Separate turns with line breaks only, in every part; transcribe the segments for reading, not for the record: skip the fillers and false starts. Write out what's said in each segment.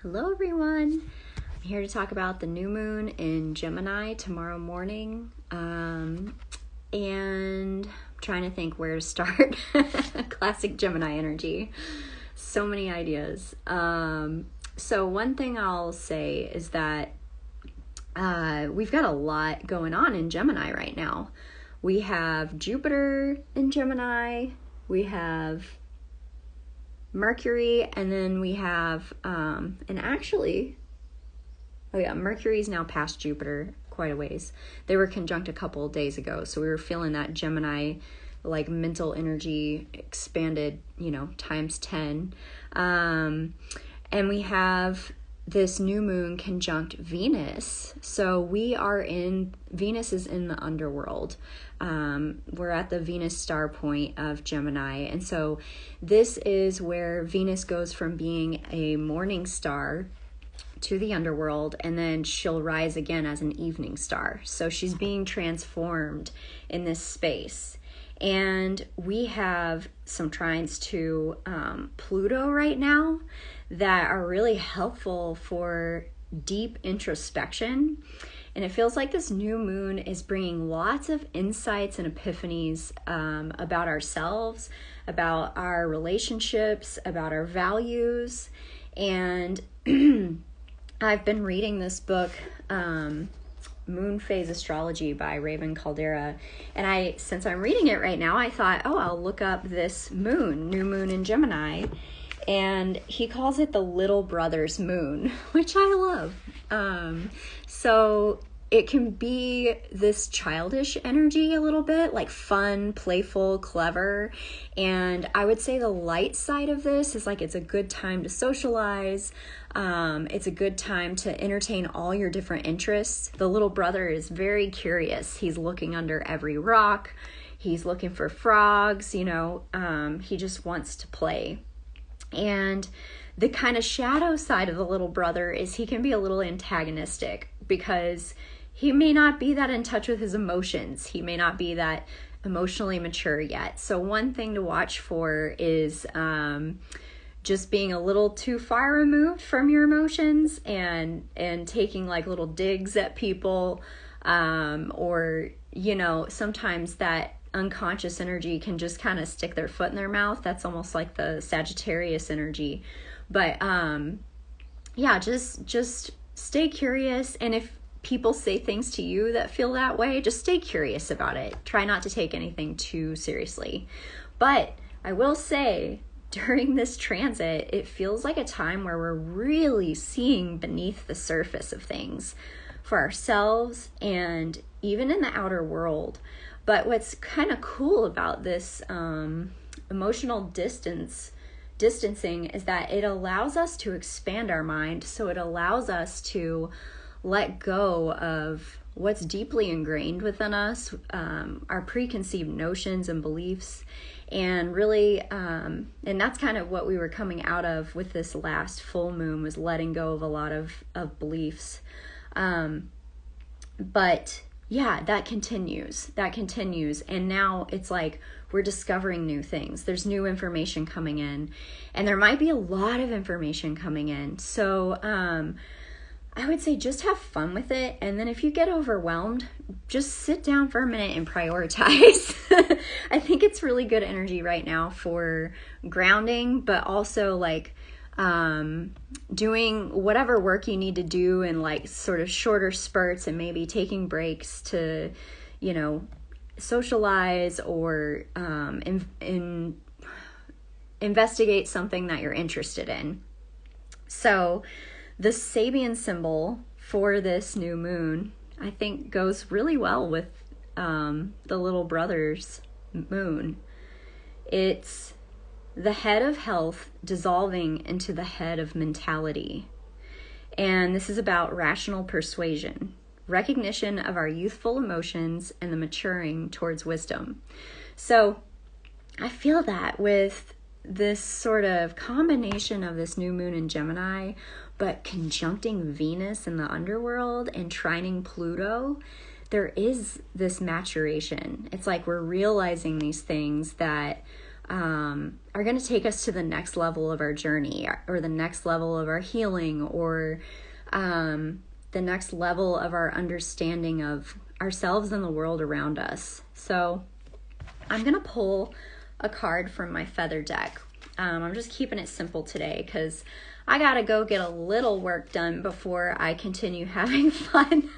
Hello everyone, I'm here to talk about the new moon in Gemini tomorrow morning, and I'm trying to think where to start. Classic Gemini energy, so many ideas. So one thing I'll say is that we've got a lot going on in Gemini right now. We have Jupiter in Gemini, we have Mercury, and then we have, Mercury's now past Jupiter quite a ways. They were conjunct a couple of days ago, so we were feeling that Gemini, like mental energy expanded, times 10. And we have this new moon conjunct Venus. So Venus is in the underworld. We're at the Venus star point of Gemini. And so this is where Venus goes from being a morning star to the underworld, and then she'll rise again as an evening star. So she's being transformed in this space. And we have some trines to Pluto right now that are really helpful for deep introspection. And it feels like this new moon is bringing lots of insights and epiphanies about ourselves, about our relationships, about our values. And I've been reading this book, Moon Phase Astrology by Raven Caldera. And since I'm reading it right now, I thought, I'll look up this new moon in Gemini. And he calls it the little brother's moon, which I love. So it can be this childish energy a little bit, like fun, playful, clever. And I would say the light side of this is like it's a good time to socialize. It's a good time to entertain all your different interests. The little brother is very curious. He's looking under every rock. He's looking for frogs, he just wants to play. And the kind of shadow side of the little brother is he can be a little antagonistic because he may not be that in touch with his emotions. He may not be that emotionally mature yet. So one thing to watch for is just being a little too far removed from your emotions and taking like little digs at people, or sometimes that unconscious energy can just kind of stick their foot in their mouth. That's almost like the Sagittarius energy. But just stay curious. And if people say things to you that feel that way, just stay curious about it. Try not to take anything too seriously. But I will say, during this transit, it feels like a time where we're really seeing beneath the surface of things for ourselves and even in the outer world. But what's kind of cool about this emotional distancing is that it allows us to expand our mind. So it allows us to let go of what's deeply ingrained within us, our preconceived notions and beliefs. And really, and that's kind of what we were coming out of with this last full moon, was letting go of a lot of beliefs. But yeah, that continues. And now it's like we're discovering new things. There's new information coming in, and there might be a lot of information coming in. So I would say just have fun with it. And then if you get overwhelmed, just sit down for a minute and prioritize. I think it's really good energy right now for grounding, but also like doing whatever work you need to do in like sort of shorter spurts, and maybe taking breaks to, socialize or investigate something that you're interested in. So the Sabian symbol for this new moon, I think, goes really well with the little brother's moon. It's the head of health dissolving into the head of mentality. And this is about rational persuasion, recognition of our youthful emotions, and the maturing towards wisdom. So I feel that with this sort of combination of this new moon in Gemini, but conjuncting Venus in the underworld and trining Pluto, there is this maturation. It's like we're realizing these things that are going to take us to the next level of our journey, or the next level of our healing, or the next level of our understanding of ourselves and the world around us. So I'm going to pull a card from my feather deck. I'm just keeping it simple today because I got to go get a little work done before I continue having fun.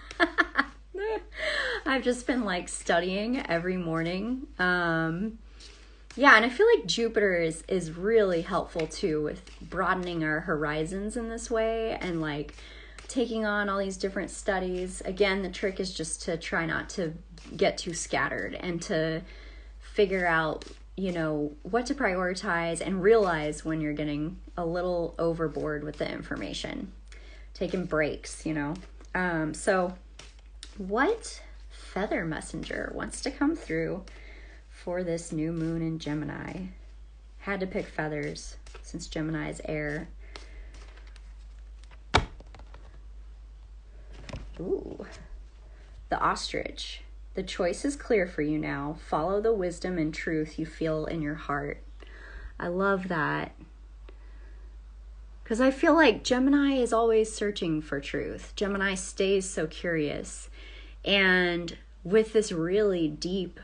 I've just been like studying every morning. Yeah, and I feel like Jupiter is really helpful too with broadening our horizons in this way, and like taking on all these different studies. Again, the trick is just to try not to get too scattered and to figure out, you know, what to prioritize and realize when you're getting a little overboard with the information. Taking breaks, you know. So what feather messenger wants to come through for this new moon in Gemini? Had to pick feathers since Gemini is air. Ooh, the ostrich. The choice is clear for you now. Follow the wisdom and truth you feel in your heart. I love that. Because I feel like Gemini is always searching for truth. Gemini stays so curious. And with this really deep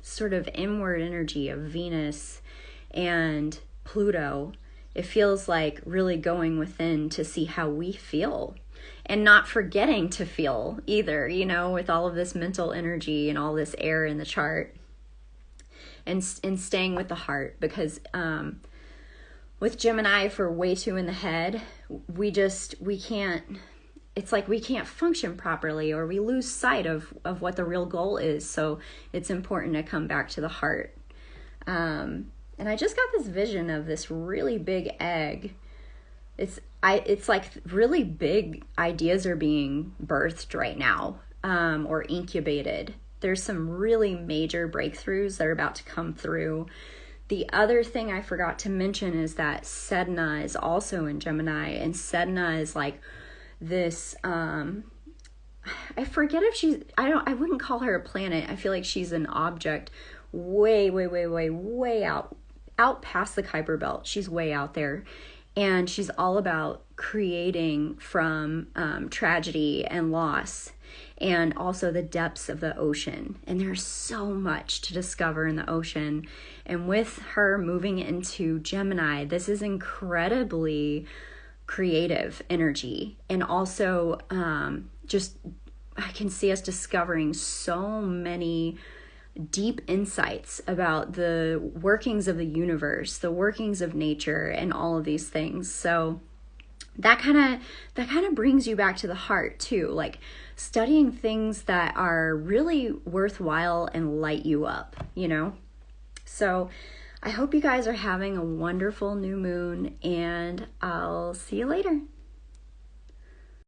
sort of inward energy of Venus and Pluto, it feels like really going within to see how we feel. And not forgetting to feel either, you know, with all of this mental energy and all this air in the chart. And staying with the heart, because with Gemini, if we're way too in the head, we can't, it's like we can't function properly, or we lose sight of what the real goal is. So it's important to come back to the heart. And I just got this vision of this really big egg. It's like really big ideas are being birthed right now, or incubated. There's some really major breakthroughs that are about to come through. The other thing I forgot to mention is that Sedna is also in Gemini, and Sedna is like this, I forget if she's, I wouldn't call her a planet. I feel like she's an object way out past the Kuiper Belt. She's way out there. And she's all about creating from tragedy and loss, and also the depths of the ocean. And there's so much to discover in the ocean. And with her moving into Gemini, this is incredibly creative energy. And also just, I can see us discovering so many deep insights about the workings of the universe, the workings of nature, and all of these things. So that kind of brings you back to the heart too, like studying things that are really worthwhile and light you up, you know? So I hope you guys are having a wonderful new moon, and I'll see you later.